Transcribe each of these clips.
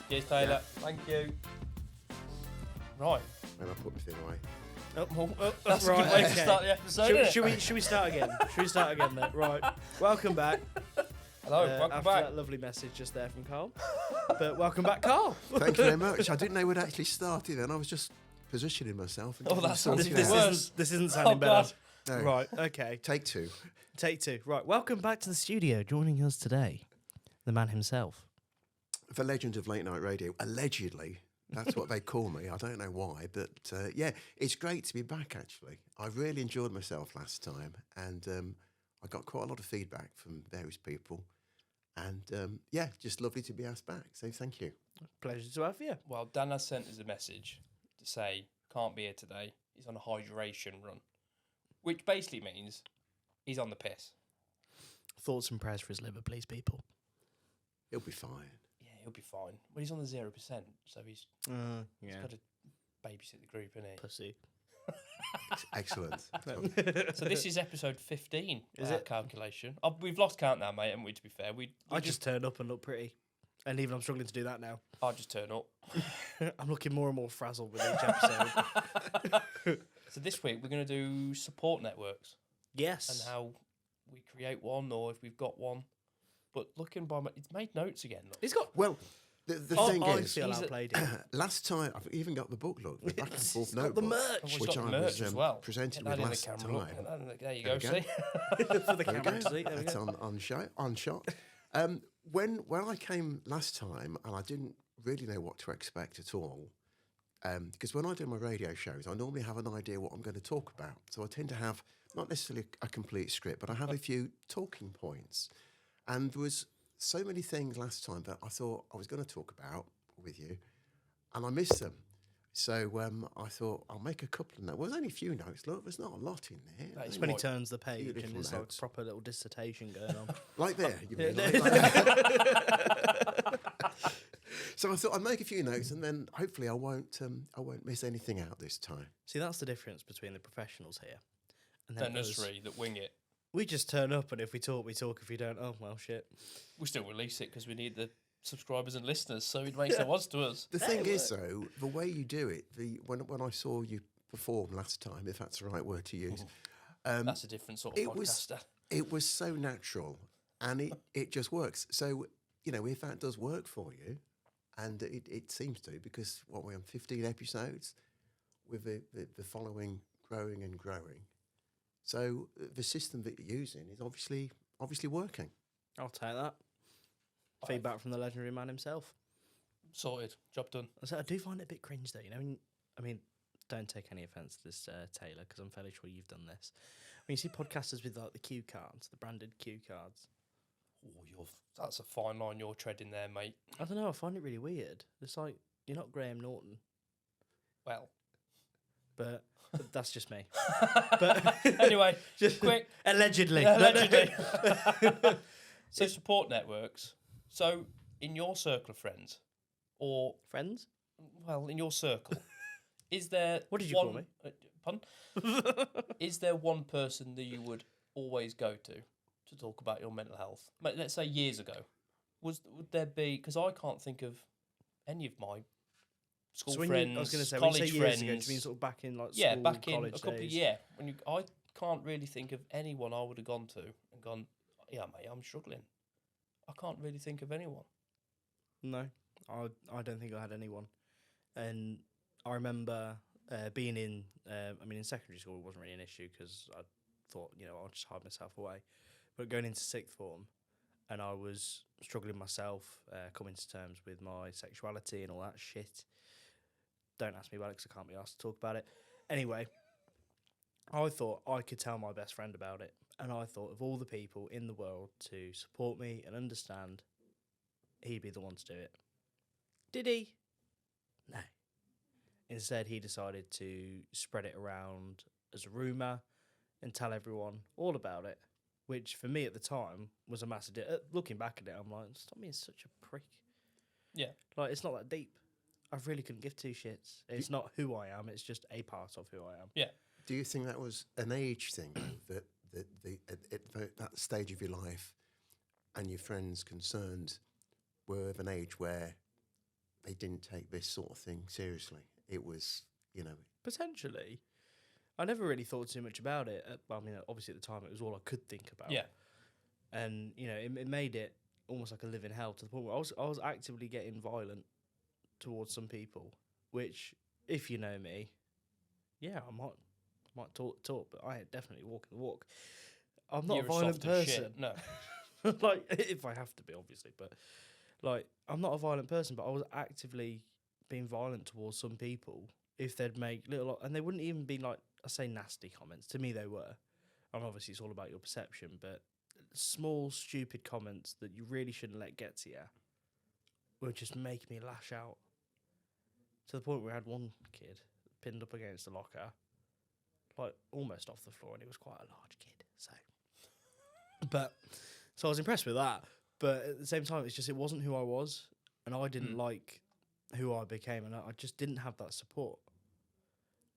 Cheers, Taylor. Yeah. Thank you. Right. And I put my thing away. That's right, a good way to okay. start the episode, isn't it? Should we start again? Should we start again then? Right. Welcome back. Hello, welcome after back. that lovely message just there from Carl. But welcome back, Carl. Thank you very much. I didn't know we'd actually started then. I was just positioning myself. And Oh, getting that sorted sounds out. worse. This isn't sounding God. better. No. Right, okay. Take two. Take two. Right, welcome back to the studio. Joining us today, the man himself. The legend of late night radio, allegedly. That's what they call me. I don't know why, but yeah, it's great to be back, actually. I really enjoyed myself last time, and I got quite a lot of feedback from various people. And yeah, just lovely to be asked back, so thank you. Pleasure to have you. Well, Dan has sent us a message to say, can't be here today. He's on a hydration run, which basically means he's on the piss. Thoughts and prayers for his liver, please, people. He'll be fine. Yeah, he'll be fine. Well, he's on the 0%, so he's Yeah. got to babysit the group, isn't he? Pussy. Excellent. So this is episode 15. Is by our it? calculation? We've lost count now, mate, haven't we? To be fair, I just turned up and looked pretty. And even I'm struggling to do that now. I'll just turn up. I'm looking more and more frazzled with each episode. So this week we're going to do support networks Yes. and how we create one, or if we've got one. But looking by it's made notes again. Look. He's got... Well, the Oh, thing I is, feel he's outplayed it. last time, I've even got the book, look, the Back and Forth He's got the notebook, merch. Oh, he's which got I merch was as well. presented Get that with in the last camera, look. time. Get that in the- There you There go, we see? For the There we camera go. to see. There we It's go. on shot. When I came last time, and I didn't really know what to expect at all, because when I do my radio shows, I normally have an idea what I'm going to talk about. So I tend to have not necessarily a complete script, but I have a few talking points. And there was so many things last time that I thought I was going to talk about with you, and I missed them. So I thought I'll make a couple of notes. Well, there's only a few notes. Look, there's not a lot in there. That is It's when he Right. turns the page and Beautiful it's like notes. a proper little dissertation going on. Like there, you mean? Yeah. Like that. So I thought I'd make a few notes, and then hopefully I won't miss anything out this time. See, that's the difference between the professionals here. And Then us. us three that wing it. We just turn up, and if we talk, we talk. If we don't, oh, well, shit. We still release it because we need the subscribers and listeners, so it makes no odds to us. The thing is, though, the way you do it, when I saw you perform last time, if that's the right word to use, That's a different sort of it was- podcaster. it was so natural, and it just works. So, you know, if that does work for you, and it seems to, because what we're on 15 episodes, with the following growing and growing. So the system that you're using is obviously working. I'll take that. Feedback from the legendary man himself. Sorted. Job done. So I do find it a bit cringe, though. You know, I mean, don't take any offence to this, Taylor, because I'm fairly sure you've done this. When you see podcasters with like the cue cards, the branded cue cards, Oh, that's a fine line you're treading there, mate. I don't know. I find it really weird. It's like you're not Graham Norton, Well, but that's just me. But anyway, just quick. allegedly. Allegedly. So support networks. So in your circle of friends, or Friends. well, in your circle, is there What did you one, call me? Pardon? Is there one person that you would always go to talk about your mental health? Like, let's say years ago, would there be? Because I can't think of any of my school So when friends, you, I was going to say, when you college say friends. years ago, do you mean sort of back in like Yeah, school, back in a college couple of days? when I can't really think of anyone I would have gone to and gone, yeah, mate, I'm struggling. I can't really think of anyone. No, I don't think I had anyone. And I remember being in, in secondary school it wasn't really an issue because I thought, you know, I'll just hide myself away. But going into sixth form, and I was struggling myself, coming to terms with my sexuality and all that shit. Don't ask me about it because I can't be asked to talk about it. Anyway, I thought I could tell my best friend about it. And I thought of all the people in the world to support me and understand, he'd be the one to do it. Did he? No. Instead, he decided to spread it around as a rumour and tell everyone all about it, which for me at the time was a massive deal. Looking back at it, I'm like, stop being such a prick. Yeah. Like, it's not that deep. I really couldn't give two shits. It's not who I am, it's just a part of who I am. Yeah. Do you think that was an age thing, that at that stage of your life and your friends' concerns were of an age where they didn't take this sort of thing seriously. It was, Potentially. I never really thought too much about it. I mean, obviously at the time it was all I could think about. Yeah. And, it made it almost like a living hell to the point where I was actively getting violent towards some people, which, if you know me, yeah, I might talk, but I ain't definitely walking the walk. I'm not You're a violent soft as person. shit. No. Like, if I have to be, obviously, but like, I'm not a violent person, but I was actively being violent towards some people if they'd make and they wouldn't even be like, I say nasty comments. To me, they were. And obviously, it's all about your perception, but small, stupid comments that you really shouldn't let get to you would just make me lash out. To the point where I had one kid pinned up against the locker, like almost off the floor, and he was quite a large kid. So I was impressed with that. But at the same time, it wasn't who I was, and I didn't like who I became, and I just didn't have that support.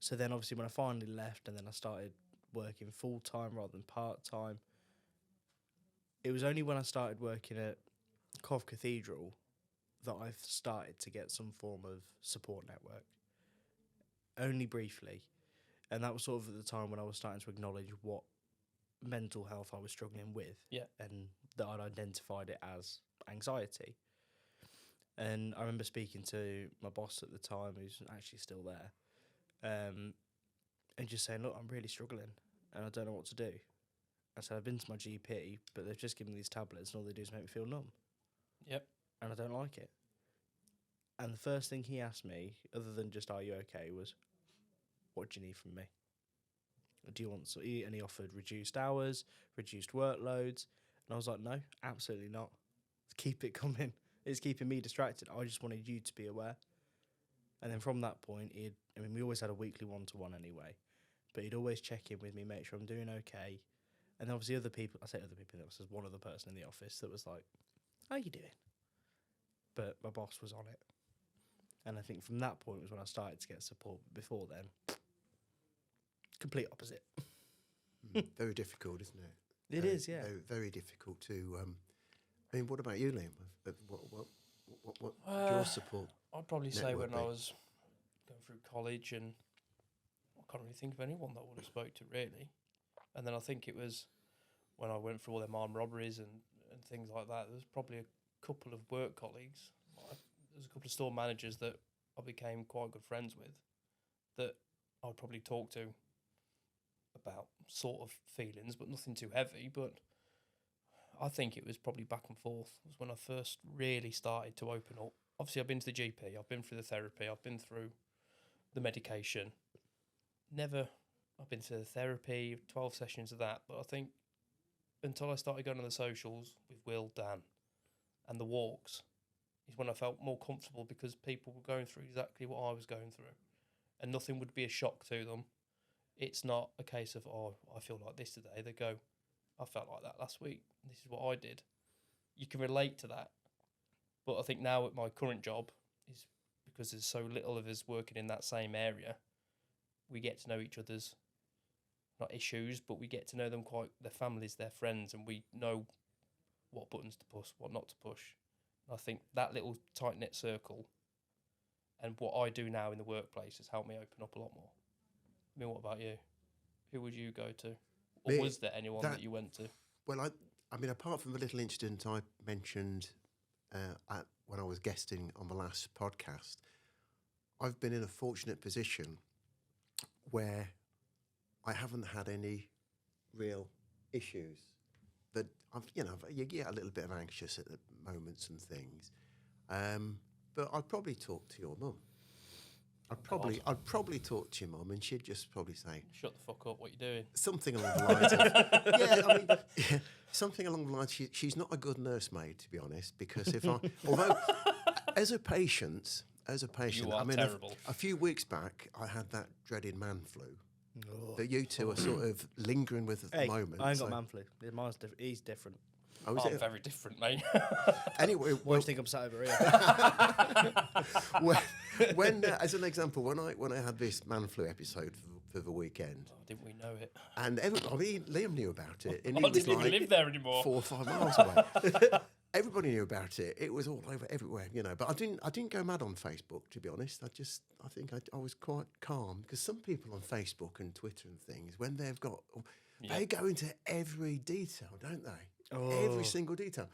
So then, obviously, when I finally left, and then I started working full time rather than part time, it was only when I started working at Cov Cathedral that I started to get some form of support network. Only briefly. And that was sort of at the time when I was starting to acknowledge what mental health I was struggling with. Yeah. And that I'd identified it as anxiety. And I remember speaking to my boss at the time, who's actually still there, and just saying, look, I'm really struggling and I don't know what to do. I said, I've been to my GP, but they've just given me these tablets and all they do is make me feel numb. Yep. And I don't like it. And the first thing he asked me, other than just, are you okay, was, what do you need from me? Do you want to eat? And he offered reduced hours, reduced workloads. And I was like, no, absolutely not. Keep it coming. It's keeping me distracted. I just wanted you to be aware. And then from that point, we always had a weekly one-to-one anyway, but he'd always check in with me, make sure I'm doing okay. And obviously there was one other person in the office that was like, how you doing? But my boss was on it. And I think from that point was when I started to get support. But before then, complete opposite. Very difficult, isn't it? It is, yeah. Very, very difficult to. What about you, Liam? What your support? I'd probably say network when I be? was going through college, and I can't really think of anyone that I would have spoke to really. And then I think it was when I went through all them armed robberies and things like that. There was probably a couple of work colleagues. There's a couple of store managers that I became quite good friends with that I'd probably talk to about sort of feelings, but nothing too heavy. But I think it was probably Back and Forth was when I first really started to open up. Obviously, I've been to the GP, I've been through the therapy, I've been through the medication. I've been to the therapy, 12 sessions of that, but I think until I started going on the socials with Will, Dan, and the walks, is when I felt more comfortable because people were going through exactly what I was going through, and nothing would be a shock to them. It's not a case of, oh, I feel like this today. They go, I felt like that last week. This is what I did. You can relate to that. But I think now at my current job, is because there's so little of us working in that same area, we get to know each other's, not issues, but we get to know them quite, their families, their friends, and we know what buttons to push, what not to push. And I think that little tight-knit circle and what I do now in the workplace has helped me open up a lot more. I mean, what about you? Who would you go to? Or was there anyone that you went to? Well, I mean, apart from the little incident I mentioned when I was guesting on the last podcast, I've been in a fortunate position where I haven't had any real issues. That you get a little bit of anxious at the moments and things, but I'd probably talk to your mum. I'd probably talk to your mum, and she'd just probably say, "Shut the fuck up! What you doing?" Something along the lines of, something along the lines. She's not a good nursemaid, to be honest, because although as a patient, you are I mean, terrible. a few weeks back, I had that dreaded man flu that you two are sort of lingering with at the moment. I ain't got man flu. Mine's he's different. Oh, is I'm it? very different, mate. Anyway, Why do you think I'm sat over here? when as an example, when I had this man flu episode for the weekend, Didn't we know it? and Liam knew about it. And I he was didn't even like live there anymore. 4 or 5 miles away. everybody knew about it. It was all over everywhere, you know. But I didn't go mad on Facebook, to be honest. I think I was quite calm, because some people on Facebook and Twitter and things, when they've got, they go into every detail, don't they? Every single detail.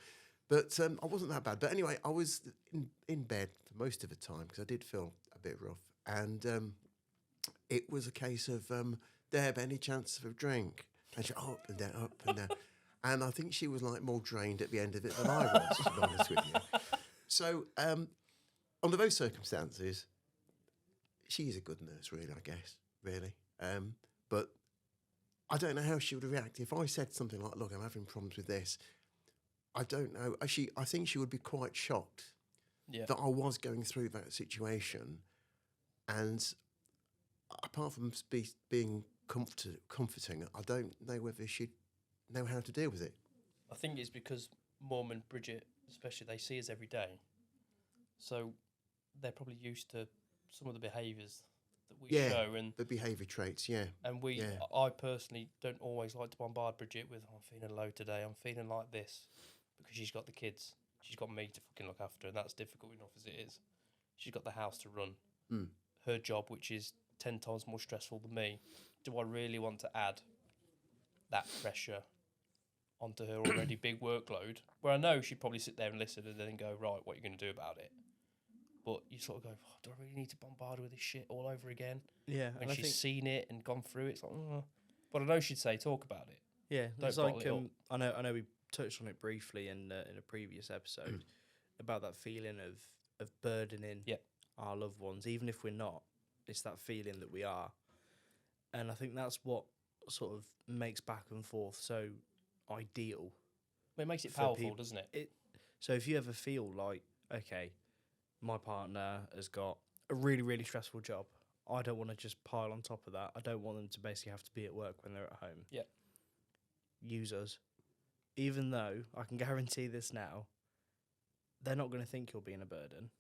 But I wasn't that bad. But anyway, I was in bed for most of the time, because I did feel a bit rough. And it was a case of, Deb, any chance of a drink? And she, up and down, up and down. And I think she was like more drained at the end of it than I was, to be honest with you. So, under those circumstances, she's a good nurse, really, I guess, really. But I don't know how she would react if I said something like, look, I'm having problems with this. I don't know. I think she would be quite shocked that I was going through that situation. And apart from being comforting, I don't know whether she'd know how to deal with it. I think it's because Mum and Bridget, especially, they see us every day. So they're probably used to some of the behaviours that we show. And the behaviour traits, yeah. And I personally don't always like to bombard Bridget with, I'm feeling low today, I'm feeling like this, because she's got the kids. She's got me to fucking look after, and that's difficult enough as it is. She's got the house to run. Her job, which is 10 times more stressful than me. Do I really want to add that pressure onto her already big workload, where I know she'd probably sit there and listen and then go, right, what are you going to do about it? But you sort of go, do I really need to bombard her with this shit all over again? Yeah. When she's seen it and gone through it, it's like, But I know she'd say, talk about it. Yeah, Don't it's like, bottle it up. I know we touched on it briefly in a previous episode about that feeling of burdening our loved ones, even if we're not. It's that feeling that we are. And I think that's what sort of makes Back and Forth so ideal. Well, it makes it powerful, doesn't it? So if you ever feel like, okay, my partner has got a really, really stressful job, I don't want to just pile on top of that. I don't want them to basically have to be at work when they're at home. Yeah. Use us. Even though I can guarantee this now, they're not going to think you're being a burden.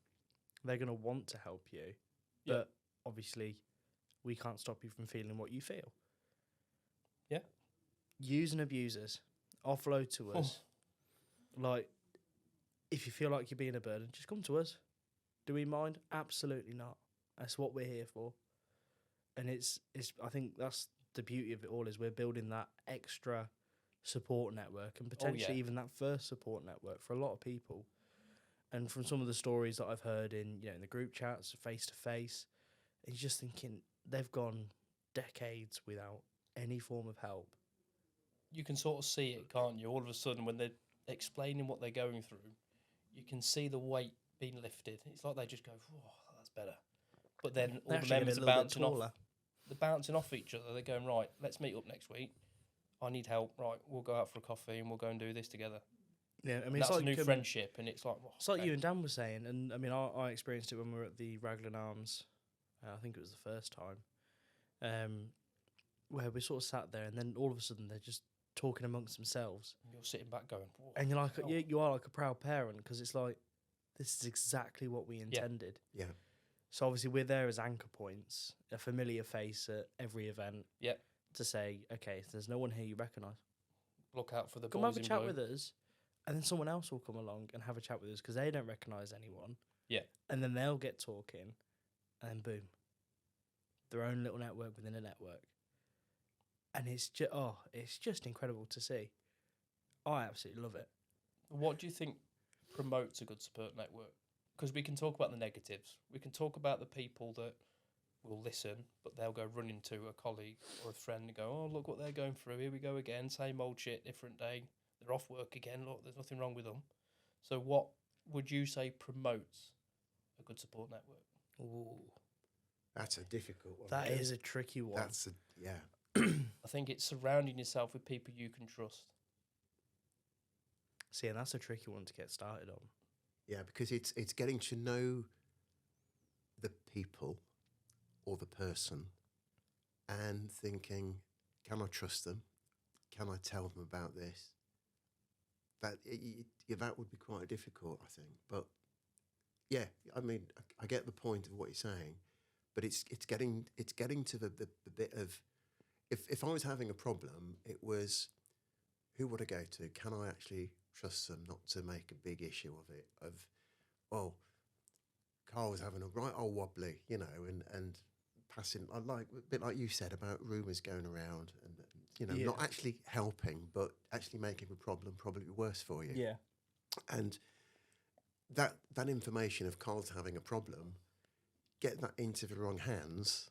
They're going to want to help you. Yeah. But obviously, we can't stop you from feeling what you feel. Yeah. Use and abuse us. Offload to us. Like, if you feel like you're being a burden, just come to us. Do we mind? Absolutely not. That's what we're here for. And it's I think that's the beauty of it all, is we're building that extra support network, and potentially even that first support network for a lot of people. And from some of the stories that I've heard in the group chats, face to face, you're just thinking they've gone decades without any form of help. You can sort of see it, can't you? All of a sudden, when they're explaining what they're going through, you can see the weight being lifted. It's like they just go, "Oh, that's better." But then all the members are bouncing off. They're bouncing off each other. They're going, right, let's meet up next week. I need help. Right, we'll go out for a coffee and we'll go and do this together. Yeah, I mean, that's it's like a new friendship, and it's like... it's like you and Dan were saying, and I mean, I experienced it when we were at the Raglan Arms. I think it was the first time, where we sort of sat there, and then all of a sudden they're just talking amongst themselves. And you're sitting back going... And you're like, you are like a proud parent, because it's like, this is exactly what we intended. Yeah. So obviously we're there as anchor points, a familiar face at every event. Yeah. To say, okay, if there's no one here you recognise, look out for the come boys have a in chat blue. with us, and then someone else will come along and have a chat with us because they don't recognise anyone. Yeah. And then they'll get talking, and then boom, their own little network within a network. And it's just incredible to see. I absolutely love it. What do you think promotes a good support network? Because we can talk about the negatives. We can talk about the people that will listen, but they'll go running to a colleague or a friend and go, oh, look what they're going through. Here we go again. Same old shit, different day. They're off work again. Look, there's nothing wrong with them. So what would you say promotes a good support network? Ooh. That's a difficult one. That is a tricky one. I think it's surrounding yourself with people you can trust. See, and that's a tricky one to get started on. Yeah, because it's getting to know the people or the person and thinking, can I trust them? Can I tell them about this? That would be quite difficult, I think. But yeah, I mean, I get the point of what you're saying, but it's getting to the bit of, if I was having a problem, it was, who would I go to? Can I actually trust them not to make a big issue of it. Of, well, Carl was having a right old wobbly, you know, and passing. I like a bit like you said about rumours going around, and you know, not actually helping, but actually making the problem probably worse for you. Yeah. And that information of Carl's having a problem, get that into the wrong hands,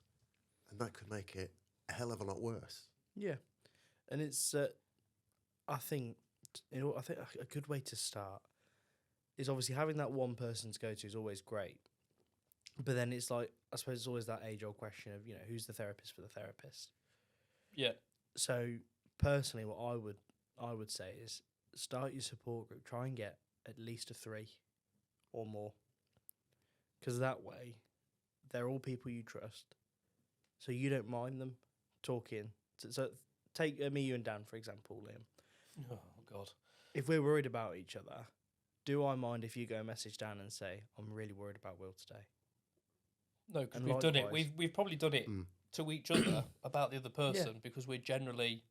and that could make it a hell of a lot worse. Yeah. And it's, I think, a good way to start is obviously having that one person to go to is always great. But then it's like, I suppose it's always that age-old question of, you know, who's the therapist for the therapist? Yeah. So personally, what I would say is start your support group. Try and get at least a 3 or more, because that way they're all people you trust, so you don't mind them talking. So take me, you, and Dan for example, Liam. Oh God. If we're worried about each other, do I mind if you go message Dan and say, I'm really worried about Will today? No, because And we've done it. likewise- We've probably done it to each other about the other person because we're generally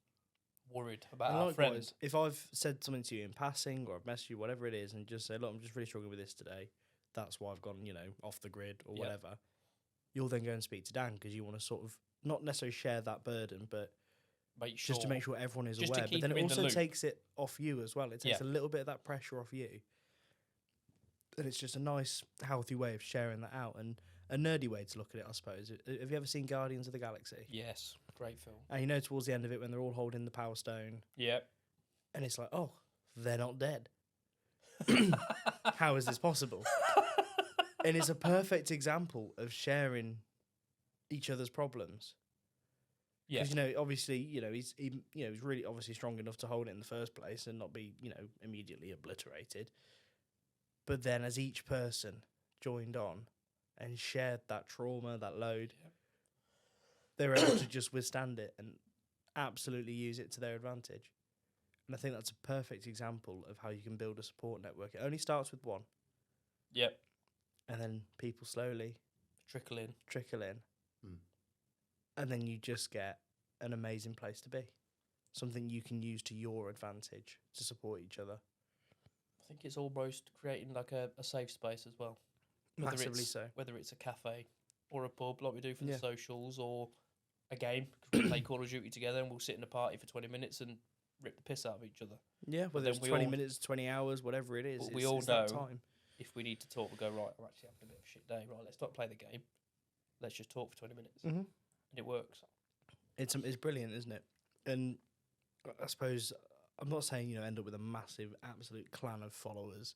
worried about And our likewise, friend. if I've said something to you in passing or I've messaged you, whatever it is, and just say, look, I'm just really struggling with this today, that's why I've gone, you know, off the grid or whatever, you'll then go and speak to Dan because you want to sort of not necessarily share that burden, but Make sure, just to make sure everyone is just to aware. But keep then them it in the also loop. takes it off you as well. It takes a little bit of that pressure off you. And it's just a nice, healthy way of sharing that out, and a nerdy way to look at it, I suppose. Have you ever seen Guardians of the Galaxy? Yes, great film. And you know towards the end of it when they're all holding the Power Stone, Yeah. and it's like, oh, they're not dead. How is this possible? And it's a perfect example of sharing each other's problems. Yeah. Because, you know, obviously, you know, he's really obviously strong enough to hold it in the first place and not be, you know, immediately obliterated. But then as each person joined on and shared that trauma, that load, they were able to just withstand it and absolutely use it to their advantage. And I think that's a perfect example of how you can build a support network. It only starts with one. Yep. And then people slowly Trickle in. And then you just get an amazing place to be. Something you can use to your advantage to support each other. I think it's almost creating like a safe space as well. Massively so. Whether it's a cafe or a pub like we do for the Yeah. socials, or a game, because we play Call of Duty together and we'll sit in a party for 20 minutes and rip the piss out of each other. Yeah, whether then it's we 20 all- minutes, 20 hours, whatever it is. But It's, we all it's that know- time. If we need to talk, we'll go, right, I'm actually having a bit of a shit day. Right, let's not play the game. Let's just talk for 20 minutes. Mm-hmm. And it works. It's brilliant, isn't it? And I suppose I'm not saying, you know, end up with a massive, absolute clan of followers.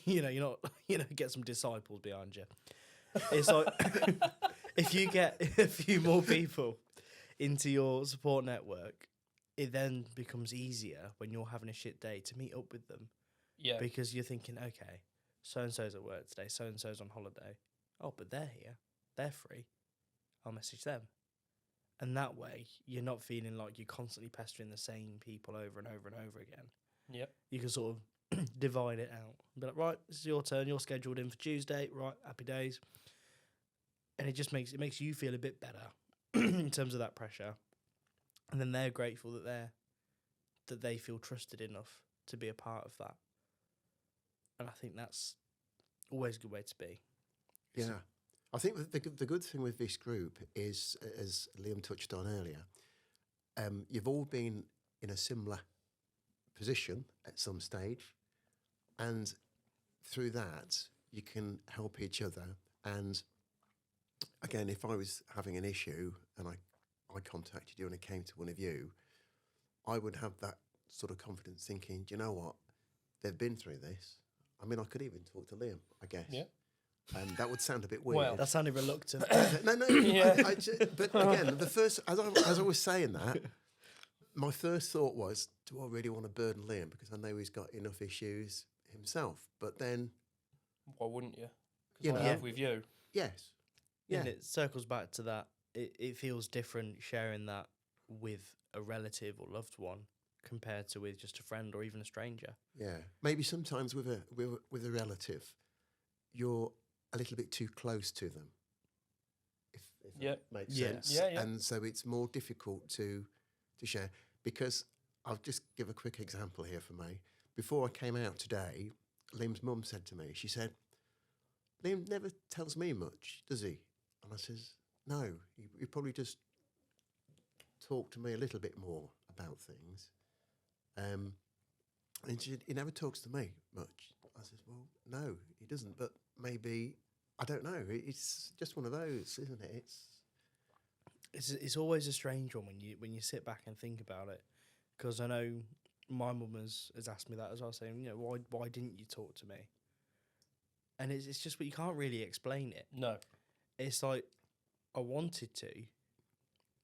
You know, you're not, you know, get some disciples behind you. It's like if you get a few more people into your support network, it then becomes easier when you're having a shit day to meet up with them. Yeah. Because you're thinking, okay, so and so's at work today, so and so's on holiday. Oh, but they're here, they're free. I'll message them. And that way, you're not feeling like you're constantly pestering the same people over and over and over again. Yep. You can sort of divide it out. Be like, right, this is your turn. You're scheduled in for Tuesday. Right, happy days. And it just makes you feel a bit better in terms of that pressure. And then they're grateful that they feel trusted enough to be a part of that. And I think that's always a good way to be. Yeah. I think the good thing with this group is, as Liam touched on earlier, you've all been in a similar position at some stage, and through that you can help each other. And again, if I was having an issue and I contacted you and it came to one of you, I would have that sort of confidence thinking, do you know what? They've been through this. I mean, I could even talk to Liam, I guess. Yeah. That would sound a bit weird. Well, That sounded reluctant. No. Yeah. But again, the first, as I was saying that, my first thought was, do I really want to burden Liam? Because I know he's got enough issues himself. But then, Why wouldn't you? You Because I know. have with you. yes. Yeah. And it circles back to that. It feels different sharing that with a relative or loved one compared to with just a friend or even a stranger. Yeah. Maybe sometimes with a relative, you're a little bit too close to them. If Yep. that makes Yeah. sense. Yeah, yeah. And so it's more difficult to share. Because I'll just give a quick example here for me. before I came out today, Liam's mum said to me, she said, Liam never tells me much, does he? And I says, no, he probably just talked to me a little bit more about things. And she said, he never talks to me much. I says, well, no, he doesn't, but maybe, I don't know. It's just one of those, isn't it? It's always a strange one when you sit back and think about it, because I know my mum has asked me that as well, saying, you know, why didn't you talk to me? And it's just, but you can't really explain it. No. It's like, I wanted to,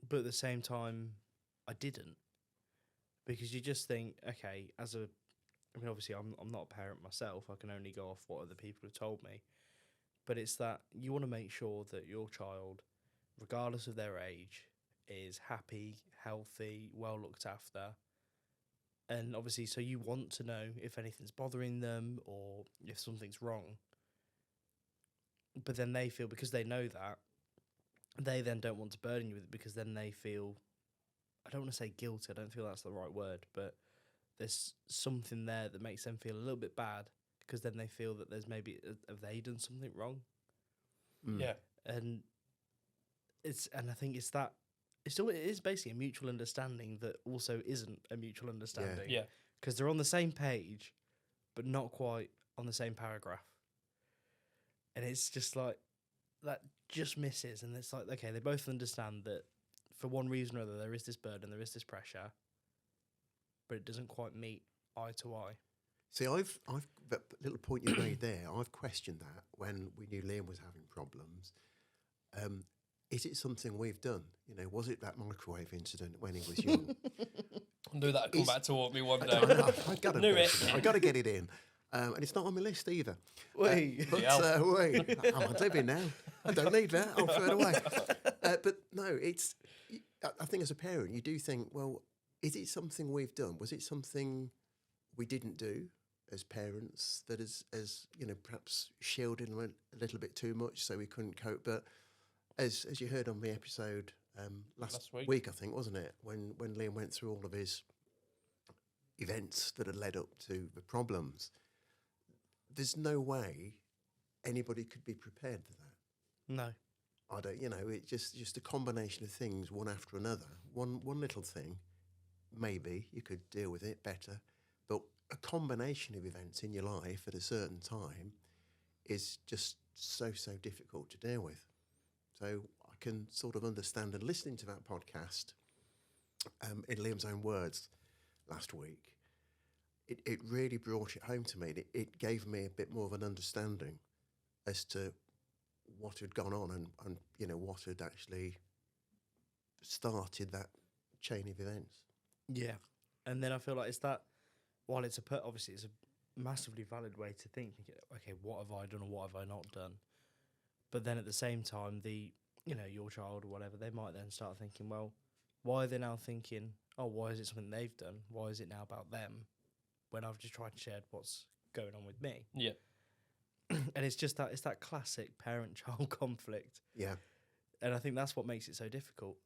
but at the same time, I didn't, because you just think, okay, I mean, obviously, I'm not a parent myself. I can only go off what other people have told me. But it's that you want to make sure that your child, regardless of their age, is happy, healthy, well looked after. And obviously, so you want to know if anything's bothering them or if something's wrong. But then they feel, because they know that, they then don't want to burden you with it, because then they feel, I don't want to say guilty, I don't feel that's the right word, but there's something there that makes them feel a little bit bad, because then they feel that there's maybe, have they done something wrong? Yeah. And I think it's that, it is basically a mutual understanding that also isn't a mutual understanding. Yeah. Because they're on the same page, but not quite on the same paragraph. And it's just like, that just misses. And it's like, okay, they both understand that for one reason or other, there is this burden, there is this pressure, but it doesn't quite meet eye to eye. See, I've that little point you made there, I've questioned that when we knew Liam was having problems. Is it something we've done? You know, was it that microwave incident when he was young? I knew that would come back to haunt me one day. I got Knew it. I got to get it in, and it's not on my list either. Wait. But wait, I'm on living now. I don't need that. I'll throw it away. But no, it's. I think as a parent, you do think, well, is it something we've done? Was it something we didn't do as parents that as you know, perhaps shielded them a little bit too much, so we couldn't cope? But as you heard on the episode last week, I think, wasn't it, when Liam went through all of his events that had led up to the problems, there's no way anybody could be prepared for that. No. I don't, you know, it's just a combination of things, one after another. One little thing, maybe you could deal with it better, but a combination of events in your life at a certain time is just so difficult to deal with. So I can sort of understand, and listening to that podcast in Liam's own words last week, it really brought it home to me. It gave me a bit more of an understanding as to what had gone on and you know, what had actually started that chain of events. Yeah. And then I feel like it's that, while it's obviously it's a massively valid way to think, okay, what have I done or what have I not done? But then at the same time, your child or whatever, they might then start thinking, well, why are they now thinking, oh, why is it something they've done? Why is it now about them when I've just tried to share what's going on with me? Yeah. And it's just it's that classic parent-child conflict. Yeah. And I think that's what makes it so difficult,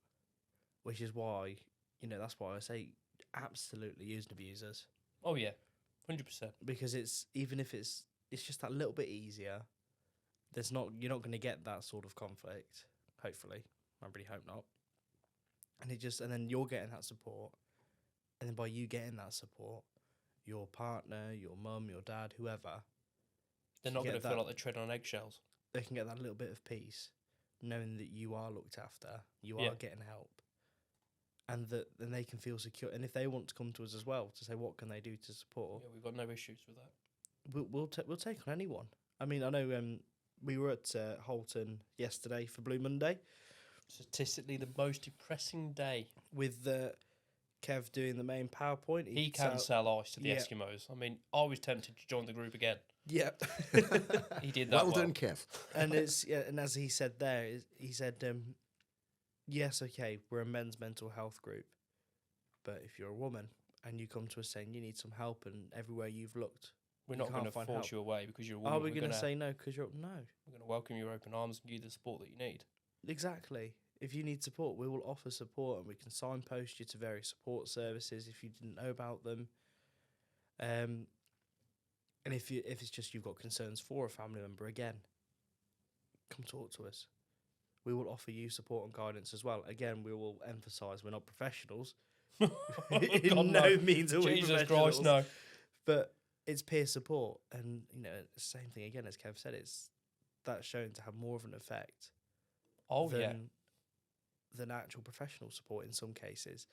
which is why, that's why I say absolutely use and abusers. Oh, yeah. 100%. Because even if it's just that little bit easier, you're not going to get that sort of conflict, hopefully. I really hope not. And then you're getting that support. And then by you getting that support, your partner, your mum, your dad, whoever, they're not going to feel like they're treading on eggshells. They can get that little bit of peace, knowing that you are looked after, you are getting help, and that then they can feel secure. And if they want to come to us as well to say what can they do to support, yeah, we've got no issues with that. We'll take on anyone. I mean, I know we were at Holton yesterday for Blue Monday. Statistically, the most depressing day. With Kev doing the main PowerPoint. He can sell ice to the Eskimos. I mean, I was tempted to join the group again. Yeah. He did that well done, Kev. And and as he said there, he said, yes, okay, we're a men's mental health group, but if you're a woman and you come to us saying you need some help, and everywhere you've looked, we're not going to force you away because you're a woman. Are we going to say no because you're no? We're going to welcome your open arms and give you the support that you need. Exactly. If you need support, we will offer support, and we can signpost you to various support services if you didn't know about them. And if it's just you've got concerns for a family member, again, come talk to us. We will offer you support and guidance as well. Again, we will emphasise we're not professionals. God, In no means are we Jesus professionals. Christ, no. But it's peer support, and same thing again as Kev said. That's shown to have more of an effect. Oh than, yeah. Than actual professional support in some cases,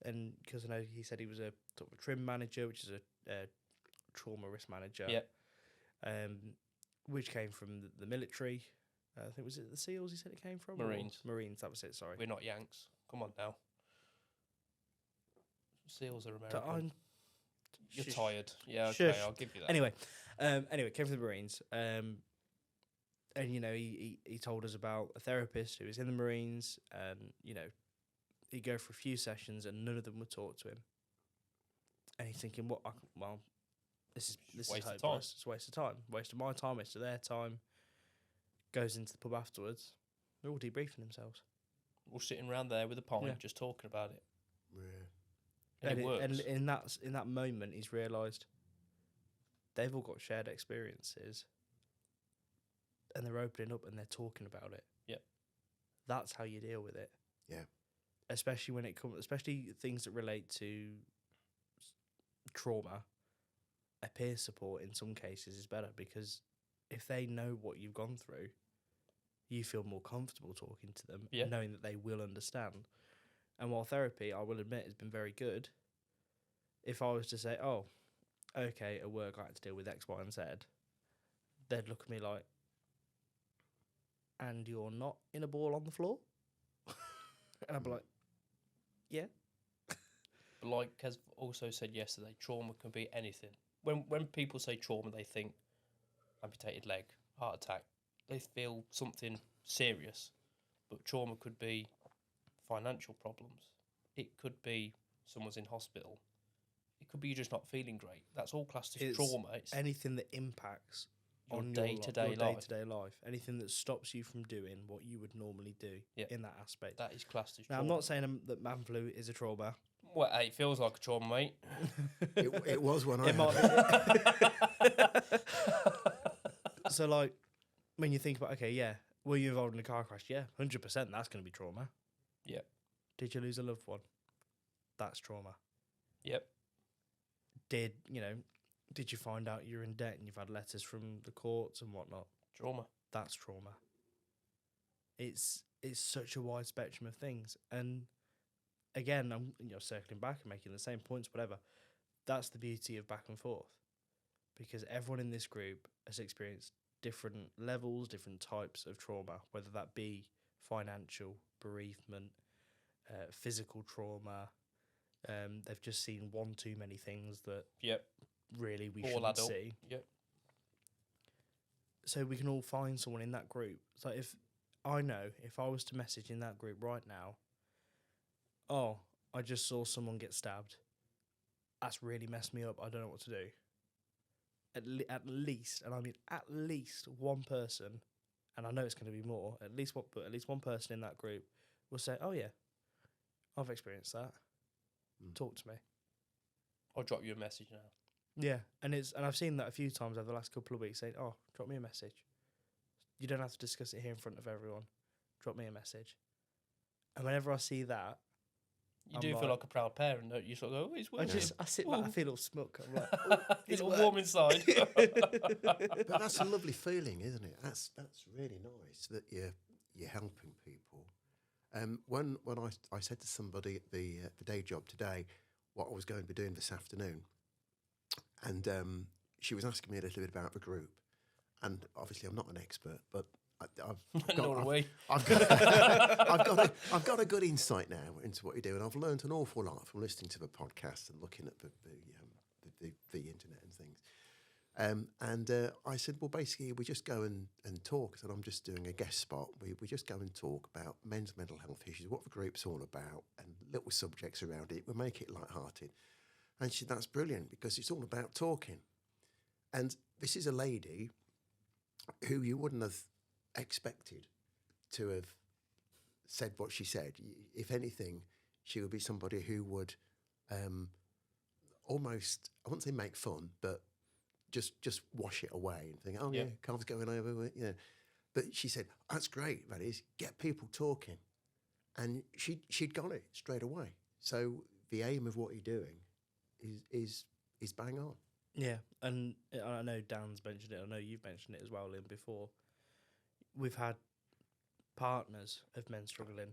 and because I know he said he was a sort of a trim manager, which is a trauma risk manager. Yeah. Which came from the military. I think was it the SEALs he said it came from? Marines. Marines, that was it, sorry. We're not Yanks. Come on now. SEALs are American. You're tired. Yeah, okay, I'll give you that. Anyway, came from the Marines. And he told us about a therapist who was in the Marines, and he'd go for a few sessions and none of them would talk to him. And he's thinking, this is waste of hopeless. It's a waste of time. Waste of my time, waste of their time. Goes into the pub afterwards. They're all debriefing themselves. All sitting around there with a pint, Yeah. just talking about it. Yeah. And it works. And in that moment, he's realised they've all got shared experiences, and they're opening up and they're talking about it. Yeah, that's how you deal with it. Yeah, especially when it comes, especially things that relate to trauma. A peer support in some cases is better, because if they know what you've gone through, you feel more comfortable talking to them, knowing that they will understand. And while therapy, I will admit, has been very good, if I was to say, oh, okay, at work I had to deal with X, Y, and Z, they'd look at me like, and you're not in a ball on the floor? And I'd be like, yeah. But like Kev also said yesterday, trauma can be anything. When people say trauma, they think amputated leg, heart attack. They feel something serious. But trauma could be financial problems. It could be someone's in hospital. It could be you're just not feeling great. That's all classed as trauma. It's anything that impacts your on day-to-day your life. day-to-day life. Anything that stops you from doing what you would normally do in that aspect. That is classed as now, trauma. I'm not saying that man flu is a trauma. Well, hey, it feels like a trauma, mate. it was when I had it. So, like, when you think about, okay, yeah, were you involved in a car crash? Yeah, 100%, that's going to be trauma. Yeah. Did you lose a loved one? That's trauma. Yep. Did you find out you're in debt and you've had letters from the courts and whatnot? Trauma. That's trauma. It's such a wide spectrum of things. And again, I'm circling back and making the same points, whatever. That's the beauty of Back and Forth. Because everyone in this group has experienced different levels, different types of trauma, whether that be financial, bereavement, physical trauma. They've just seen one too many things that really we shouldn't see. Yep. So we can all find someone in that group. So if I was to message in that group right now, oh, I just saw someone get stabbed. That's really messed me up. I don't know what to do. At least, and I mean at least one person, and I know it's going to be more. At least one person in that group will say, "Oh yeah, I've experienced that. Talk to me." I'll drop you a message now. Yeah, and I've seen that a few times over the last couple of weeks, saying, "Oh, drop me a message. You don't have to discuss it here in front of everyone. Drop me a message." And whenever I see that, you do feel like a proud parent, don't you? You sort of go, "Oh, it's working." I sit back, I feel all smuck. I'm like, oh, it's warm inside. But that's a lovely feeling, isn't it? That's really nice that you're helping people. When I said to somebody at the day job today what I was going to be doing this afternoon, and she was asking me a little bit about the group, and obviously I'm not an expert, but I've got a good insight now into what you do, and I've learned an awful lot from listening to the podcast and looking at the internet and things. And I said, well, basically, we just go and talk. I said, I'm just doing a guest spot. We just go and talk about men's mental health issues, what the group's all about, and little subjects around it. We make it lighthearted. And she said, that's brilliant, because it's all about talking. And this is a lady who you wouldn't have expected to have said what she said. If anything, she would be somebody who would almost, I wouldn't say make fun, but just wash it away and think, oh Yeah. yeah, Carl's going over, yeah. But she said, that's great, that is, get people talking. And she'd got it straight away. So the aim of what you're doing is bang on. Yeah, and I know Dan's mentioned it. I know you've mentioned it as well, Lynn, before. We've had partners of men struggling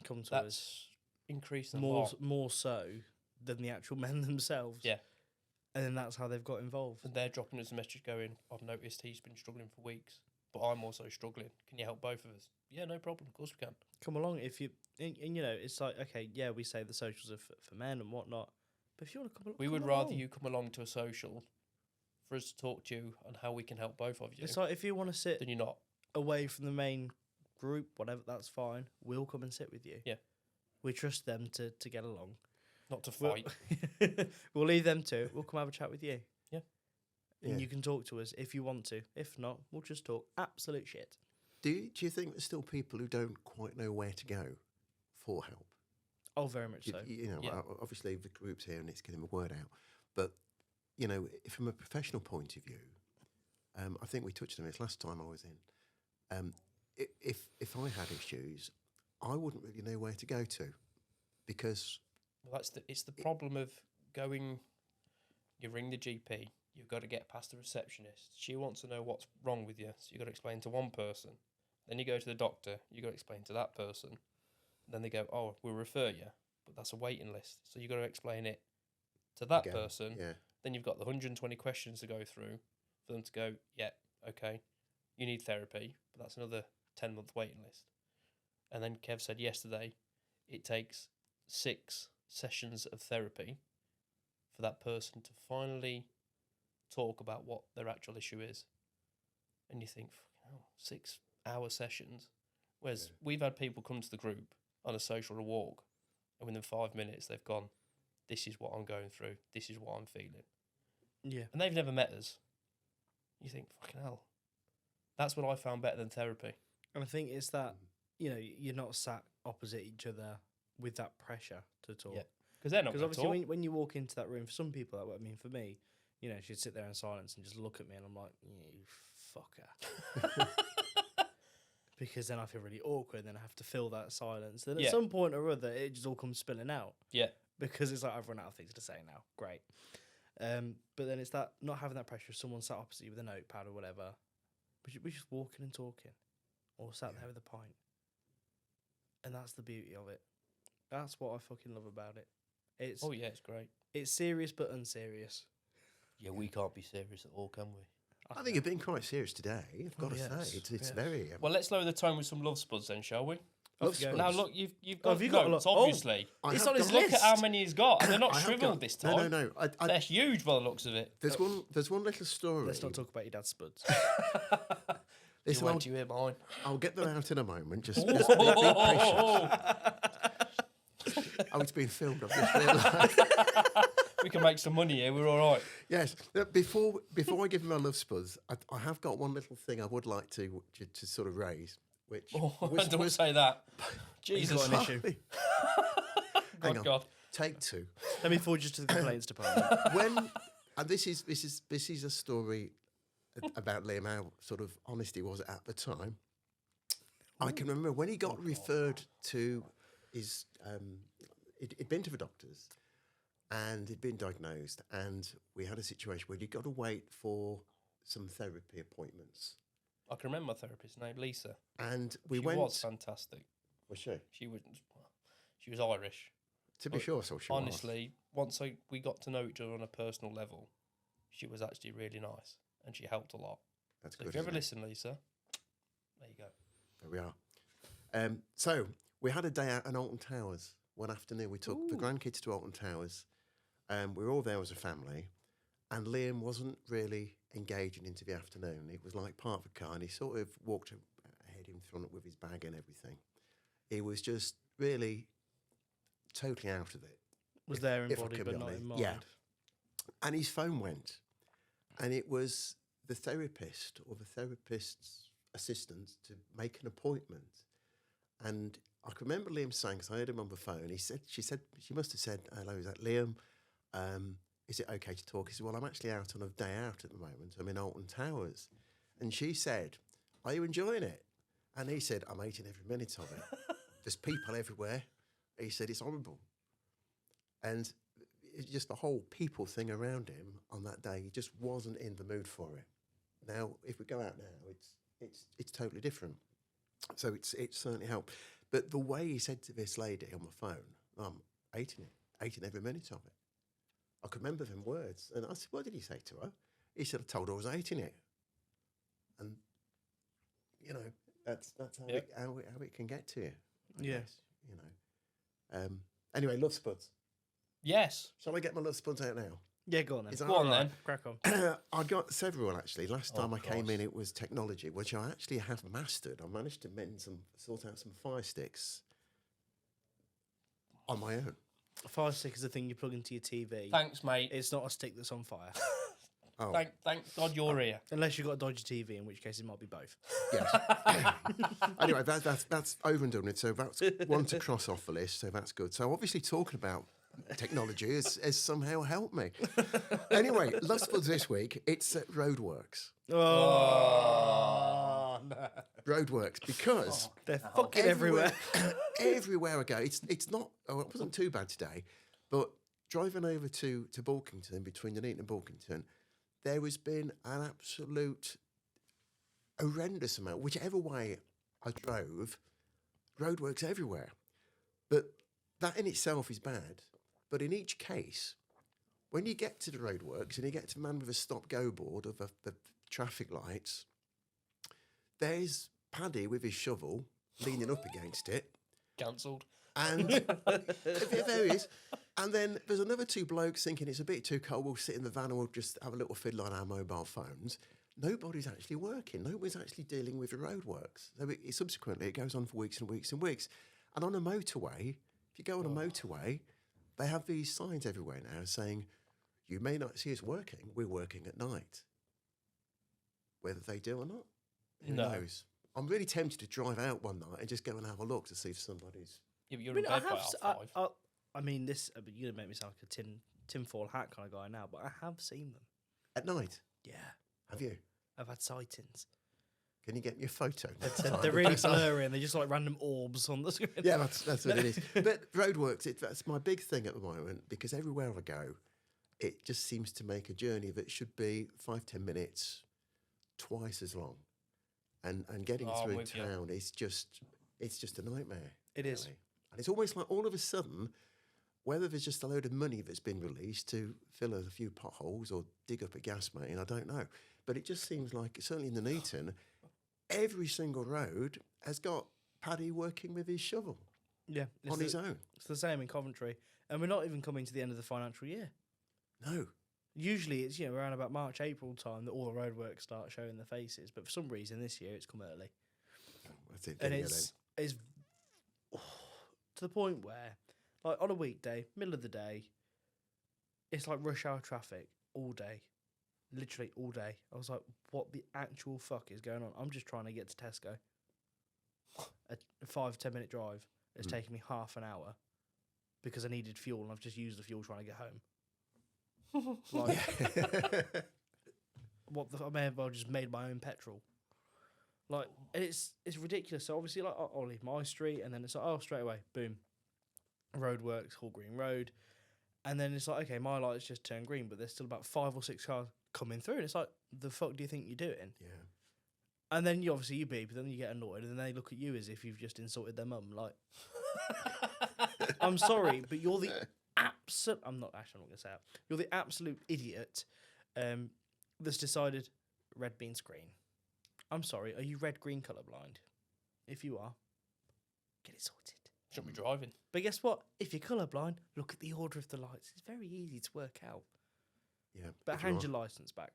come to us That's increased a lot. more so than the actual men themselves. Yeah. And then that's how they've got involved. And they're dropping us a message going, I've noticed he's been struggling for weeks, but I'm also struggling. Can you help both of us? Yeah, no problem. Of course we can. Come along if you, and you know, it's like, okay, yeah, we say the socials are for men and whatnot, but if you want to come, We come would along. rather you come along to a social for us to talk to you on how we can help both of you It's like if you want to sit than you're not. away from the main group, whatever, that's fine. We'll come and sit with you. Yeah. We trust them to get along. Not to We'll- fight. We'll leave them to it. We'll come have a chat with you. Yeah. And Yeah. you can talk to us if you want to. If not, we'll just talk absolute shit. Do you think there's still people who don't quite know where to go for help? Oh, very much so. You know, Yeah. obviously the group's here and it's getting the word out. But, you know, from a professional point of view, I think we touched on this last time I was in. If I had issues, I wouldn't really know where to go to because... Well, it's the problem of going. You ring the GP. You've got to get past the receptionist. She wants to know what's wrong with you, so you've got to explain to one person. Then you go to the doctor. You've got to explain to that person. Then they go, "Oh, we'll refer you," but that's a waiting list. So you've got to explain it to that Again, person. Yeah. Then you've got the 120 questions to go through for them to go, "Yeah, okay, you need therapy," but that's another 10-month waiting list. And then Kev said yesterday, it takes 6 sessions of therapy for that person to finally talk about what their actual issue is. And you think, oh, 6-hour sessions. Whereas we've had people come to the group on a social walk, and within 5 minutes they've gone, this is what I'm going through, this is what I'm feeling. Yeah. And they've never met us. You think, fucking hell. That's what I found better than therapy. And I think it's that, you know, you're not sat opposite each other with that pressure to talk. Yeah. Because they're not Because going to obviously talk. when you walk into that room, for some people, I mean, for me, you know, she'd sit there in silence and just look at me and I'm like, you fucker. Because then I feel really awkward and then I have to fill that silence. Then at Yeah. some point or other, it just all comes spilling out. Yeah. Because it's like, I've run out of things to say now. Great. But then it's that not having that pressure of someone sat opposite you with a notepad or whatever. We're just walking and talking. Or sat there with a pint. And that's the beauty of it. That's what I fucking love about it. It's Oh, yeah, it's great. it's serious but unserious. Yeah, we can't be serious at all, can we? I think you've been quite serious today, I've got to yes, say. It's yes. very... Well, let's lower the tone with some love spuds then, shall we? Love go. spuds. Now, look, you've Oh, got have you got a notes, lot? Oh. obviously. I It's have on his got- Look at how list. many he's got. And they're not I have shriveled got- this time. No. They're huge by the looks of it. There's one little story. Let's not talk about your dad's spuds. This You one, wait till you hear mine. I'll get them out in a moment. Just be patient. Oh, it's being filmed. I've just realised. We can make some money here. We're all right. Yes. Before I give him my love spuds, I have got one little thing I would like to sort of raise, which Don't say that. Jesus. got an issue. Hang on. God. Take 2. Let me forward you to the complaints department. When and this is a story about Liam, how sort of honest he was at the time. I can remember when he got referred to his he'd been to the doctors and he'd been diagnosed, and we had a situation where he'd got to wait for some therapy appointments. I can remember my therapist's name, Lisa. And She we went. was fantastic. Was she? She was Irish. To be sure, so she was. Honestly, once we got to know each other on a personal level, she was actually really nice and she helped a lot. That's So good. if you ever isn't it? listen, Lisa, there you go. There we are. So we had a day out in Alton Towers one afternoon. We took the grandkids to Alton Towers. We were all there as a family, and Liam wasn't really engaging into the afternoon. It was like part of the car, and he sort of walked ahead in front with his bag and everything. He was just really totally out of it. Was there in if I body can but be not honest. in mind. Yeah. And his phone went, and it was the therapist or the therapist's assistant to make an appointment. And I can remember Liam saying, because I heard him on the phone, she must have said, hello, is that Liam? is it okay to talk? He said, well, I'm actually out on a day out at the moment. I'm in Alton Towers. And she said, are you enjoying it? And he said, I'm hating every minute of it. There's people everywhere. He said, it's horrible. And it's just the whole people thing around him on that day, he just wasn't in the mood for it. Now, if we go out now, it's totally different. So it certainly helped. But the way he said to this lady on the phone, I'm hating every minute of it. I could remember them words. And I said, what did he say to her? He said, I told her I was hating it. And, you know, that's how it can get to you. I guess, you know. Anyway, love spuds. Yes. Shall I get my love spuds out now? Yeah, go on then. Go on then. Crack on. I got several actually. Last time I came course. in, it was technology, which I actually have mastered. I managed to sort out some Fire Sticks on my own. A Fire Stick is the thing you plug into your TV. Thanks, mate. It's not a stick that's on fire. Oh, Thank God you're here. Unless you've got a dodgy TV, in which case it might be both. yes. Anyway, that's over and done with. So that's one to cross off the list. So that's good. So obviously talking about technology has somehow helped me. Anyway, love spuds this week. It's at Roadworks. Oh, no. Roadworks because They're fucking everywhere. everywhere I go, it's not. Oh, it wasn't too bad today, but driving over to Bulkington, between Nuneaton and Bulkington, there has been an absolute horrendous amount. Whichever way I drove, roadworks everywhere. But that in itself is bad. But in each case, when you get to the roadworks and you get to the man with a stop-go board of the traffic lights, there's Paddy with his shovel leaning up against it. Cancelled. And there is. And then there's another two blokes thinking it's a bit too cold. We'll sit in the van and we'll just have a little fiddle on our mobile phones. Nobody's actually working. Nobody's actually dealing with the roadworks. So subsequently, it goes on for weeks and weeks and weeks. And on a motorway, if you go on a motorway, they have these signs everywhere now saying, you may not see us working. We're working at night. Whether they do or not, who knows? I'm really tempted to drive out one night and just go and have a look to see if somebody's... Yeah, but you're in bed by half 5. I mean, you're going to make me sound like a tinfoil hat kind of guy now, but I have seen them. At night? Yeah. Have you? I've had sightings. Can you get me a photo? They're really blurry and they're just like random orbs on the screen. Yeah, that's what it is. But roadworks, that's my big thing at the moment because everywhere I go, it just seems to make a journey that should be 5-10 minutes, twice as long. And getting through town is just a nightmare. It is. And it's almost like all of a sudden, whether there's just a load of money that's been released to fill a few potholes or dig up a gas main, I don't know. But it just seems like, certainly in Nuneaton, every single road has got Paddy working with his shovel. Yeah. On his own. It's the same in Coventry. And we're not even coming to the end of the financial year. No. Usually it's, around about March, April time that all the roadworks start showing their faces. But for some reason this year it's come early. That's it. And it's to the point where, like on a weekday, middle of the day, it's like rush hour traffic all day. Literally all day. I was like, what the actual fuck is going on? I'm just trying to get to Tesco. A 5-10 minute drive. It's taken me half an hour because I needed fuel and I've just used the fuel trying to get home. Like, I may have well just made my own petrol. Like, and it's ridiculous. So obviously, like, I'll leave my street and then it's like, straight away, boom. Roadworks, Hall Green Road. And then it's like, okay, my light's just turned green, but there's still about 5 or 6 cars coming through. And it's like, the fuck do you think you're doing? Yeah. And then you beep, but then you get annoyed, and then they look at you as if you've just insulted their mum. Like, I'm sorry, but you're the absolute... I'm not going to say it. You're the absolute idiot that's decided red means green. I'm sorry, are you red-green colourblind? If you are, get it sorted. Shouldn't be driving. But guess what? If you're colourblind, look at the order of the lights. It's very easy to work out. Yeah. But hand your licence back.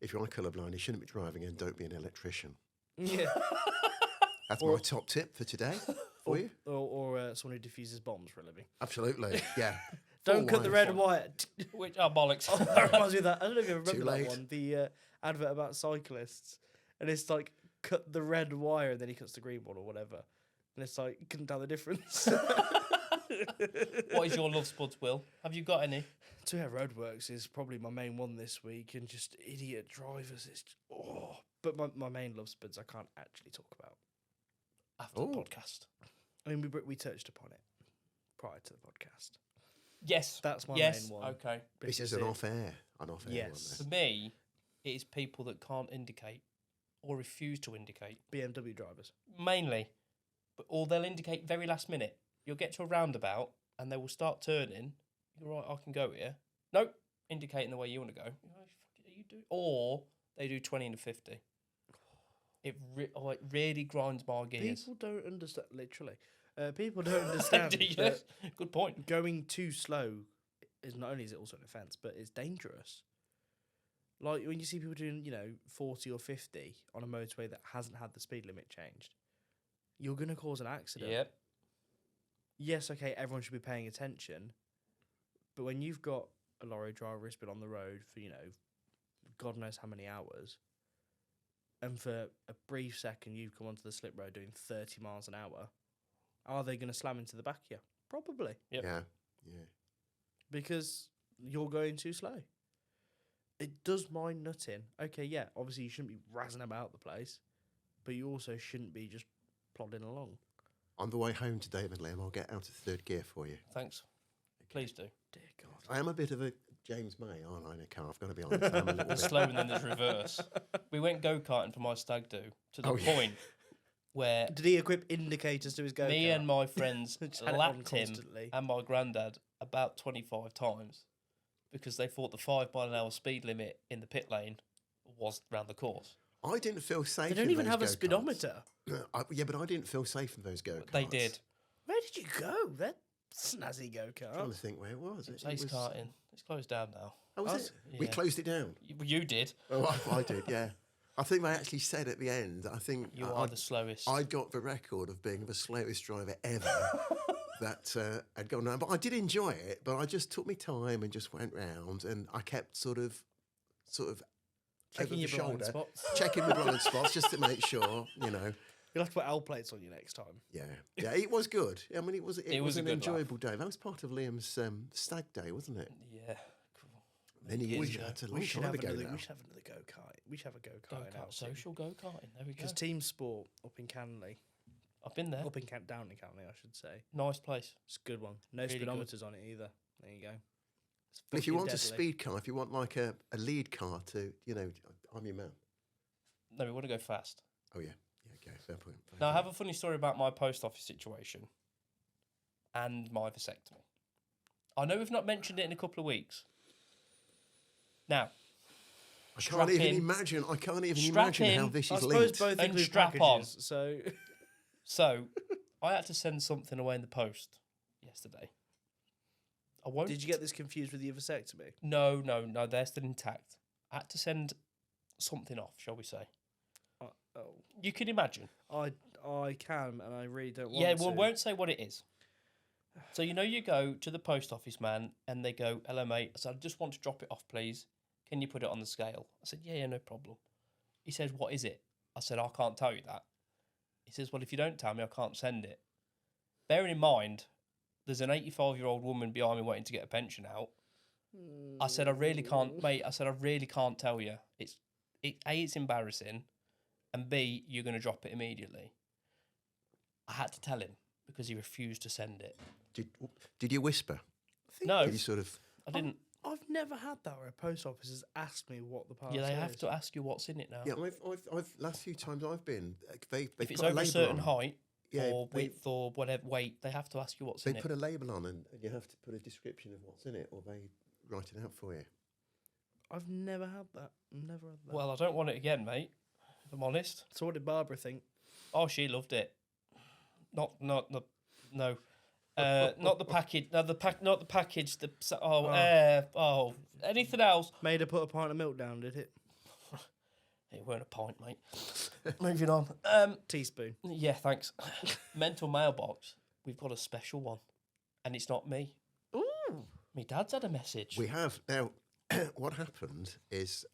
If you're on a colourblind, you shouldn't be driving and don't be an electrician. Yeah. That's my top tip for today for you. Or someone who diffuses bombs for a living. Absolutely, yeah. Don't cut the red wire. Which, bollocks. That reminds me of that. I don't know if you remember Too that late. one. The advert about cyclists. And it's like, cut the red wire and then he cuts the green one or whatever. And it's like, you couldn't tell the difference. What is your love spuds, Will? Have you got any? So yeah, roadworks is probably my main one this week, and just idiot drivers. But my main love spuds I can't actually talk about. After the podcast. I mean, we touched upon it prior to the podcast. Yes. That's my yes. main one. Okay. This is an off-air one. Yes. For me, it is people that can't indicate or refuse to indicate. BMW drivers. Mainly. Or they'll indicate very last minute. You'll get to a roundabout and they will start turning. You're right, I can go here. Nope. Indicating the way you want to go. You do. Or they do 20 and 50. It really grinds my gears. People don't understand, literally. People don't understand Yes. Good point. Going too slow is not only is it also an offence, but it's dangerous. Like when you see people doing, 40 or 50 on a motorway that hasn't had the speed limit changed, you're going to cause an accident. Yep. Yes, okay, everyone should be paying attention, but when you've got a lorry driver who's been on the road for, God knows how many hours, and for a brief second you've come onto the slip road doing 30 miles an hour, are they going to slam into the back of you? Probably. Yep. Yeah. Because you're going too slow. It does mind nutting. Okay, yeah, obviously you shouldn't be razzing about the place, but you also shouldn't be just plodding along. On the way home today, Liam, I'll get out of third gear for you. Thanks. Please do. Dear God. I am a bit of a James May, aren't I, in a car? I've got to be honest. I'm a little bit. Slow and then there's reverse. We went go-karting for my stag do to the point where Did he equip indicators to his go-kart? me and my friends Just had it on lapped him constantly. and my granddad about 25 times because they thought the 5 mile an hour speed limit in the pit lane was round the course. I didn't feel safe. They don't in even those have a go-karts. speedometer. Yeah, but I didn't feel safe in those go-karts. They did. Where did you go? They're snazzy I'm trying to go-karts. think where it was. It's ace karting. It's closed down now. Oh, was it? Yeah. We closed it down. You did. Oh, I did, yeah. I think they actually said at the end, I think You are the slowest. I got the record of being the slowest driver ever that had gone around. But I did enjoy it, but I just took my time and just went round, and I kept sort of Checking over your the blind shoulder, spots. checking the blind spots just to make sure, You'll have to put L plates on you next time. Yeah, it was good. I mean, it was was a an good enjoyable day. That was part of Liam's stag day, wasn't it? Yeah. Cool. Many years ago. That's a long time ago now. We should have another go-kart. We should have a go-kart. Go-kart, social go-karting. There we go. Because team sport up in Canley, I've been there. down in Canley, I should say. Nice place. It's a good one. No Really good. speedometers on it either. There you go. It's But if you fucking want a deadly. speed car, if you want like a lead car to, I'm your man. No, we want to go fast. Oh, yeah. Okay, fair point. Now, I have a funny story about my post office situation and my vasectomy. I know we've not mentioned it in a couple of weeks. Now, I strap can't even in. imagine. I can't even Strap imagine how in. this I is suppose linked. both And include strap packages, on. so so I had to send something away in the post yesterday. I won't. did you get this confused with your vasectomy? No, they're still intact. I had to send something off, shall we say? Oh, You can imagine. I can, and I really don't want Yeah, to. well, won't say what it is. So, you go to the post office man and they go, hello, mate. I said, I just want to drop it off, please. Can you put it on the scale? I said, yeah, no problem. He says, what is it? I said, I can't tell you that. He says, well, if you don't tell me, I can't send it. Bearing in mind, there's an 85-year-old woman behind me waiting to get a pension out. I said, I really can't, mate. I said, I really can't tell you. It's embarrassing. And B, you're going to drop it immediately. I had to tell him because he refused to send it. Did you whisper? No, Did you sort of... I didn't. I've never had that where a post office has asked me what the parcel Yeah, is. they have to ask you what's in it now. Yeah, I've last few times I've been, they If it's put a over a label certain on. height Yeah, or they- width or whatever weight, they have to ask you what's They in it. put a label on and you have to put a description of what's in it, or they write it out for you. I've never had that. Never had that. Well, I don't want it again, mate. If I'm honest. So what did Barbara think? Oh, she loved it. No. Not the package. No, not the package. Anything else? Made her put a pint of milk down, did it? It weren't a pint, mate. Moving on. Teaspoon. Yeah, thanks. Mental mailbox. We've got a special one, and it's not me. Ooh. My dad's had a message. We have now. what happened is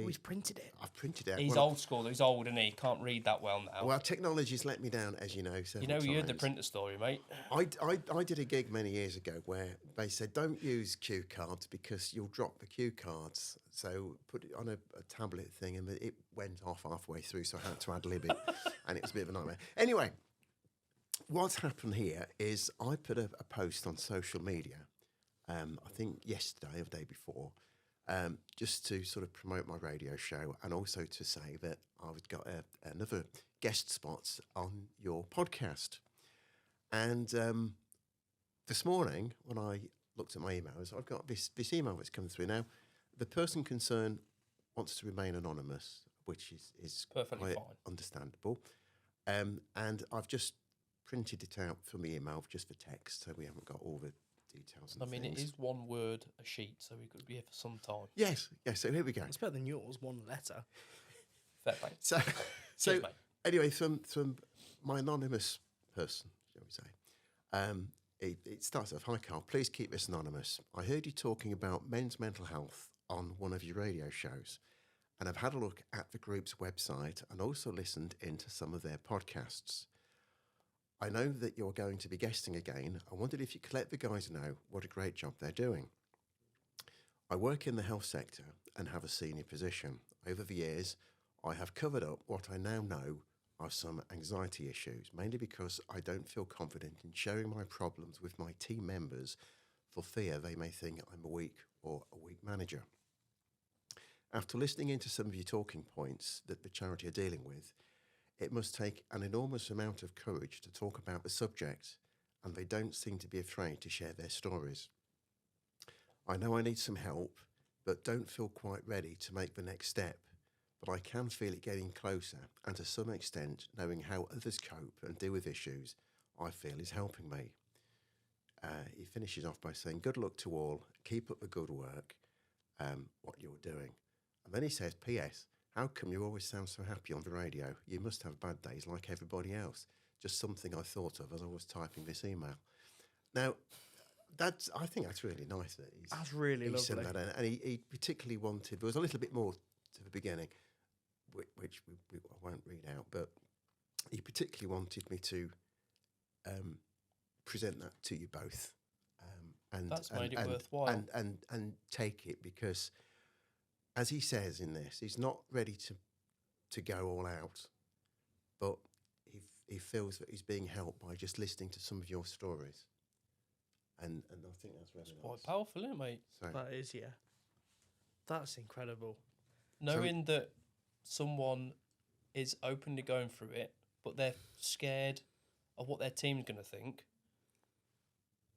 He's printed it. I've printed it. He's old school. He's old, and he can't read that well now. Well, technology's let me down, as you know. You heard the printer story, mate. I did a gig many years ago where they said don't use cue cards because you'll drop the cue cards. So put it on a tablet thing, and it went off halfway through, so I had to ad-lib it, and it was a bit of a nightmare. Anyway, what's happened here is I put a post on social media, I think yesterday or the day before, just to sort of promote my radio show and also to say that I've got another guest spot on your podcast. And this morning, when I looked at my emails, I've got this email that's come through. Now, the person concerned wants to remain anonymous, which is Perfectly quite fine. understandable. And I've just printed it out from the email just for text, so we haven't got all the details and I mean, things. it is one word a sheet, so we could be here for some time. Yes, so here we go. It's better than yours, one letter. Fair play. So Cheers, mate. anyway, from my anonymous person, shall we say, it starts off, "Hi Carl, please keep this anonymous. I heard you talking about men's mental health on one of your radio shows, and I've had a look at the group's website and also listened into some of their podcasts. I know that you're going to be guesting again. I wondered if you could let the guys know what a great job they're doing. I work in the health sector and have a senior position. Over the years, I have covered up what I now know are some anxiety issues, mainly because I don't feel confident in sharing my problems with my team members for fear they may think I'm a weak manager. After listening into some of your talking points that the charity are dealing with, it must take an enormous amount of courage to talk about the subject, and they don't seem to be afraid to share their stories. I know I need some help, but don't feel quite ready to make the next step, but I can feel it getting closer, and to some extent, knowing how others cope and deal with issues, I feel is helping me." He finishes off by saying, "Good luck to all, keep up the good work, what you're doing." And then he says, "P.S. How come you always sound so happy on the radio? You must have bad days like everybody else. Just something I thought of as I was typing this email." Now, I think that's really nice that That's really he sent lovely. that in. And he particularly wanted, there was a little bit more to the beginning, which I won't read out, but he particularly wanted me to present that to you both. That's made it worthwhile. And take it, because as he says in this, he's not ready to go all out, but he feels that he's being helped by just listening to some of your stories. And I think that's really nice. Quite powerful, isn't it, mate? So, That is, yeah. That's incredible. Knowing that someone is openly going through it, but they're scared of what their team's going to think,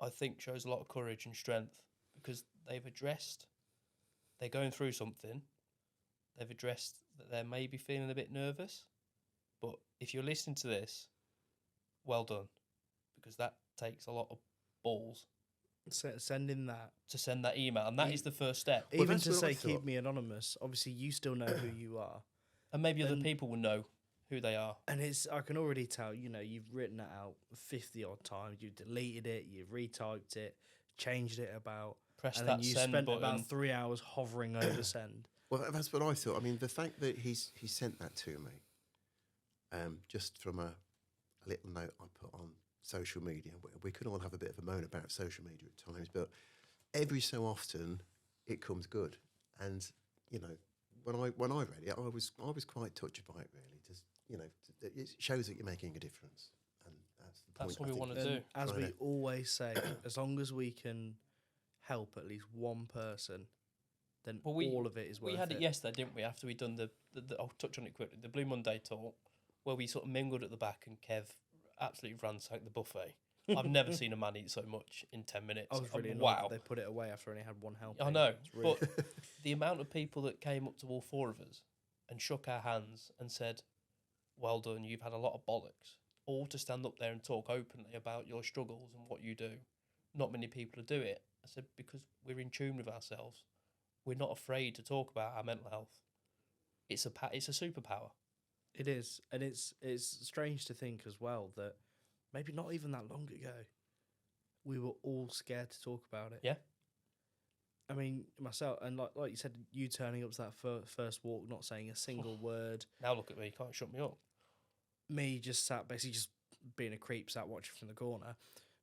I think shows a lot of courage and strength, because they're going through something, they've addressed that they may be feeling a bit nervous, but if you're listening to this, well done, because that takes a lot of balls Sending that. to send that email, and that is the first step. Well, Even that's to what I say, thought. keep me anonymous, obviously you still know who you are. And maybe other And- people will know who they are. And I can already tell, you've written it out 50 odd times, you've deleted it, you've retyped it, changed it about, Press and that then you send spent button. about 3 hours hovering over send. well, that's what I thought. I mean, the fact that he sent that to me, just from a little note I put on social media. We could all have a bit of a moan about social media at times, but every so often it comes good. And when I read it, I was quite touched by it. Really, it shows that you're making a difference, and that's the point. That's what we want to And do. as Trying we to- always say, as long as we can help at least one person, then Well, all of it is worth We had it yesterday, didn't we? After we'd done the I'll touch on it quickly, the Blue Monday talk, where we sort of mingled at the back, and Kev absolutely ransacked the buffet. I've never seen a man eat so much in 10 minutes. I was really annoyed wow. that they put it away after I only had one helping. I know, It's really- but the amount of people that came up to all four of us and shook our hands and said, "Well done, you've had a lot of bollocks," all to stand up there and talk openly about your struggles and what you do. Not many people do it. I said, because we're in tune with ourselves. We're not afraid to talk about our mental health. It's a superpower. It is, and it's strange to think as well that maybe not even that long ago, we were all scared to talk about it. Yeah. I mean, myself, and like you said, you turning up to that first walk, not saying a single word. Now look at me, you can't shut me up. Me just basically just being a creep, sat watching from the corner,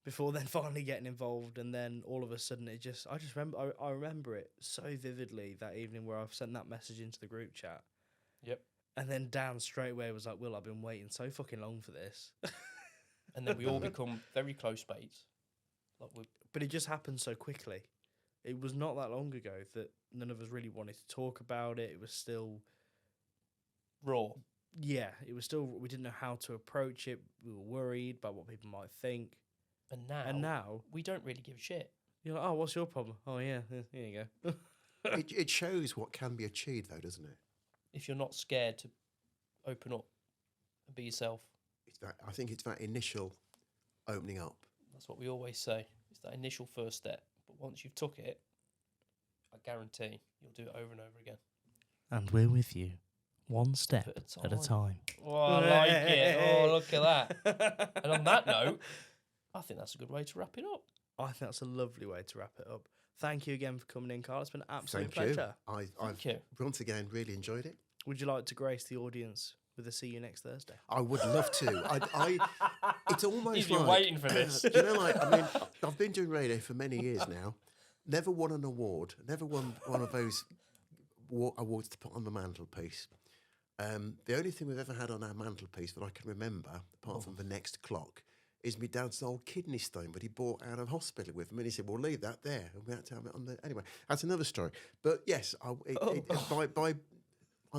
before then finally getting involved, and then all of a sudden I just remember, I remember it so vividly that evening where I've sent that message into the group chat. Yep. And then Dan straight away was like, "Will, I've been waiting so fucking long for this." And then we all become very close mates. But it just happened so quickly. It was not that long ago that none of us really wanted to talk about it. It was still raw. Yeah, it was still, we didn't know how to approach it. We were worried about what people might think. And now we don't really give a shit. You're like, oh, what's your problem? Oh, yeah, here you go. It shows what can be achieved, though, doesn't it? If you're not scared to open up and be yourself. I think it's that initial opening up. That's what we always say. It's that initial first step. But once you've took it, I guarantee you'll do it over and over again. And we're with you, one step at a time. Oh, I like it. Oh, look at that. And on that note, I think that's a good way to wrap it up. I think that's a lovely way to wrap it up. Thank you again for coming in, Carl. It's been an absolute Thank pleasure. I've once again really enjoyed it. Would you like to grace the audience with a see you next Thursday? I would love to. It's almost You've been like, waiting for this. Do you know, like, I mean, I've been doing radio for many years now. Never won an award. Never won one of those awards to put on the mantelpiece. The only thing we've ever had on our mantelpiece that I can remember, apart from the next clock, is my dad's old kidney stone that he bought out of hospital with him. And he said, "Well, leave that there." And we had to have it on the... Anyway, that's another story. But yes, on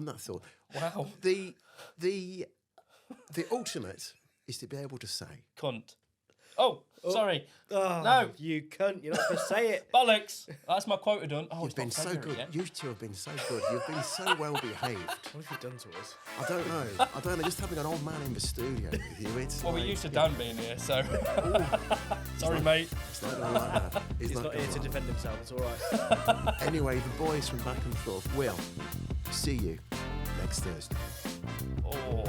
that thought. Wow. The ultimate is to be able to say... Cunt. Oh, sorry. Oh, no. You cunt. You're not supposed to say it. Bollocks. That's my quota done. Oh, You've been so good. Again. You two have been so good. You've been so well behaved. What have you done to us? I don't know. Just having an old man in the studio with you. It's well, like, we're used to Dan being here, so... Sorry, mate. It's not going like that. He's not here to defend himself. It's all right. Anyway, the boys from Back and Forth will see you next Thursday. Oh.